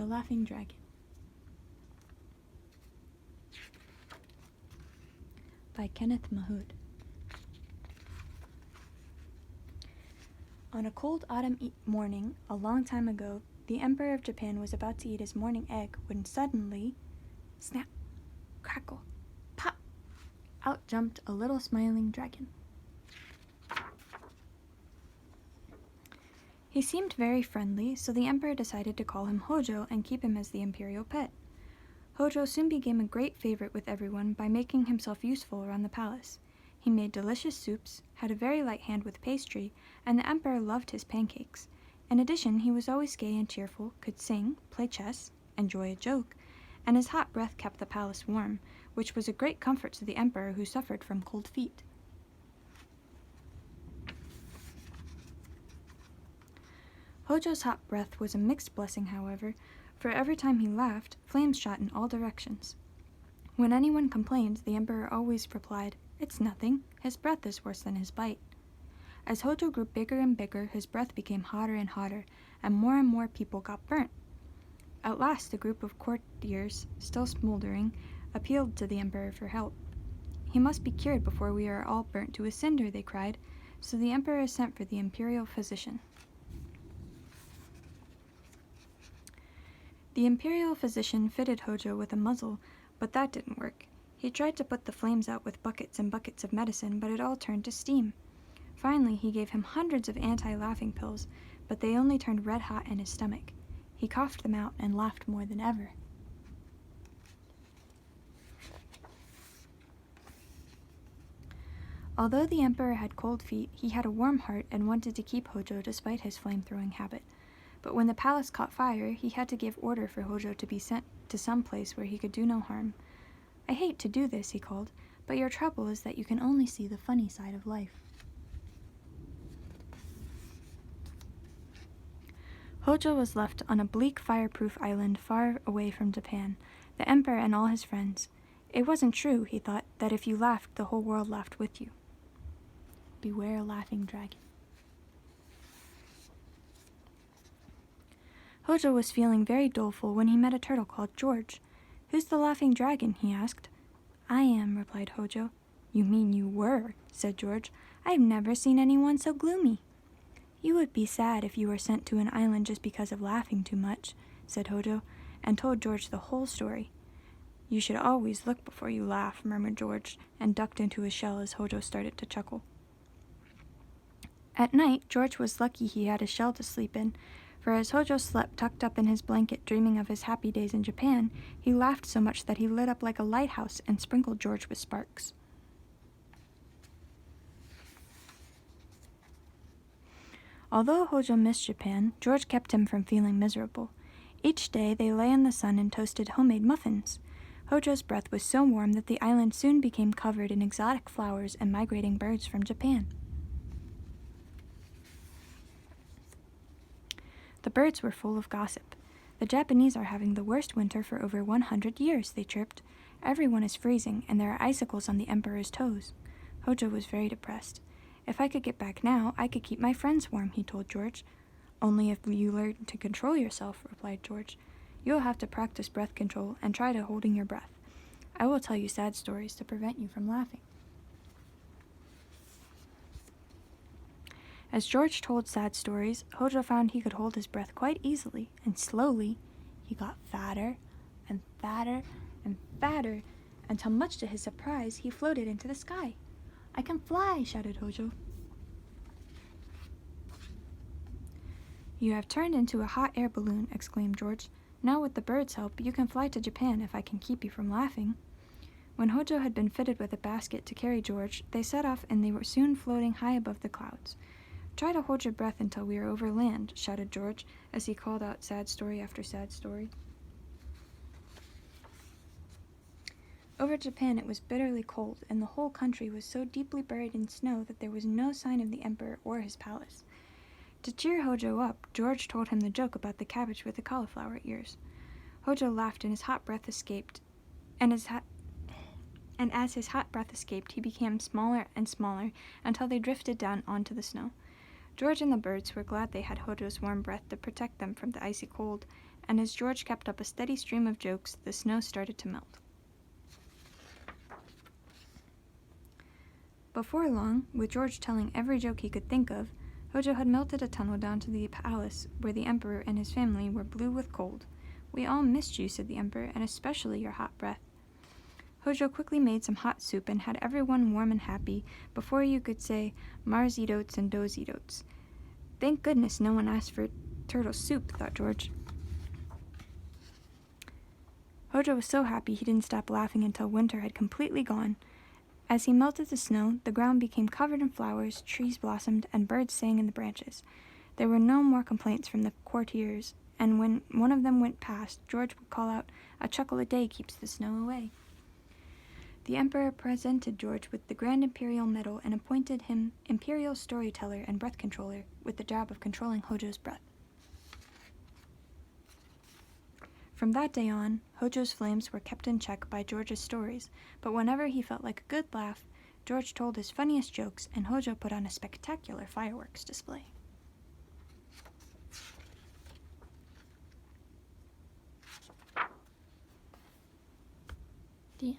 The Laughing Dragon by Kenneth Mahood. On a cold autumn morning, a long time ago, the Emperor of Japan was about to eat his morning egg when suddenly, snap, crackle, pop, out jumped a little smiling dragon. He seemed very friendly, so the Emperor decided to call him Hojo and keep him as the imperial pet. Hojo soon became a great favorite with everyone by making himself useful around the palace. He made delicious soups, had a very light hand with pastry, and the Emperor loved his pancakes. In addition, he was always gay and cheerful, could sing, play chess, enjoy a joke, and his hot breath kept the palace warm, which was a great comfort to the Emperor who suffered from cold feet. Hojo's hot breath was a mixed blessing, however, for every time he laughed, flames shot in all directions. When anyone complained, the Emperor always replied, "It's nothing. His breath is worse than his bite." As Hojo grew bigger and bigger, his breath became hotter and hotter, and more people got burnt. At last, a group of courtiers, still smoldering, appealed to the Emperor for help. "He must be cured before we are all burnt to a cinder," they cried, so the Emperor sent for the imperial physician. The imperial physician fitted Hojo with a muzzle, but that didn't work. He tried to put the flames out with buckets and buckets of medicine, but it all turned to steam. Finally, he gave him hundreds of anti-laughing pills, but they only turned red hot in his stomach. He coughed them out and laughed more than ever. Although the Emperor had cold feet, he had a warm heart and wanted to keep Hojo despite his flame-throwing habit. But when the palace caught fire, he had to give order for Hojo to be sent to some place where he could do no harm. "I hate to do this," he called, "but your trouble is that you can only see the funny side of life." Hojo was left on a bleak, fireproof island far away from Japan, the Emperor and all his friends. It wasn't true, he thought, that if you laughed, the whole world laughed with you. Beware a laughing dragon. Hojo was feeling very doleful when he met a turtle called George. "Who's the laughing dragon?" he asked. "I am," replied Hojo. "You mean you were," said George. "I've never seen anyone so gloomy." "You would be sad if you were sent to an island just because of laughing too much," said Hojo, and told George the whole story. "You should always look before you laugh," murmured George, and ducked into his shell as Hojo started to chuckle. At night, George was lucky he had a shell to sleep in, for as Hojo slept tucked up in his blanket dreaming of his happy days in Japan, he laughed so much that he lit up like a lighthouse and sprinkled George with sparks. Although Hojo missed Japan, George kept him from feeling miserable. Each day they lay in the sun and toasted homemade muffins. Hojo's breath was so warm that the island soon became covered in exotic flowers and migrating birds from Japan. The birds were full of gossip. "The Japanese are having the worst winter for over 100 years, they chirped. "Everyone is freezing, and there are icicles on the Emperor's toes." Hojo was very depressed. "If I could get back now, I could keep my friends warm," he told George. "Only if you learn to control yourself," replied George. "You'll have to practice breath control and try to holding your breath. I will tell you sad stories to prevent you from laughing." As George told sad stories, Hojo found he could hold his breath quite easily, and slowly he got fatter and fatter and fatter, until much to his surprise, he floated into the sky. "I can fly!" shouted Hojo. "You have turned into a hot air balloon," exclaimed George. "Now with the birds' help, you can fly to Japan if I can keep you from laughing." When Hojo had been fitted with a basket to carry George, they set off and they were soon floating high above the clouds. "Try to hold your breath until we are over land," shouted George, as he called out sad story after sad story. Over Japan it was bitterly cold, and the whole country was so deeply buried in snow that there was no sign of the Emperor or his palace. To cheer Hojo up, George told him the joke about the cabbage with the cauliflower ears. Hojo laughed and his hot breath escaped, and as his hot breath escaped, he became smaller and smaller until they drifted down onto the snow. George and the birds were glad they had Hojo's warm breath to protect them from the icy cold, and as George kept up a steady stream of jokes, the snow started to melt. Before long, with George telling every joke he could think of, Hojo had melted a tunnel down to the palace where the Emperor and his family were blue with cold. "We all missed you," said the Emperor, "and especially your hot breath." Hojo quickly made some hot soup and had everyone warm and happy before you could say Marizy Doates. Thank goodness no one asked for turtle soup, thought George. Hojo was so happy he didn't stop laughing until winter had completely gone. As he melted the snow, the ground became covered in flowers, trees blossomed, and birds sang in the branches. There were no more complaints from the courtiers, and when one of them went past, George would call out, "A chuckle a day keeps the snow away." The Emperor presented George with the Grand Imperial Medal and appointed him Imperial Storyteller and Breath Controller, with the job of controlling Hojo's breath. From that day on, Hojo's flames were kept in check by George's stories, but whenever he felt like a good laugh, George told his funniest jokes, and Hojo put on a spectacular fireworks display. The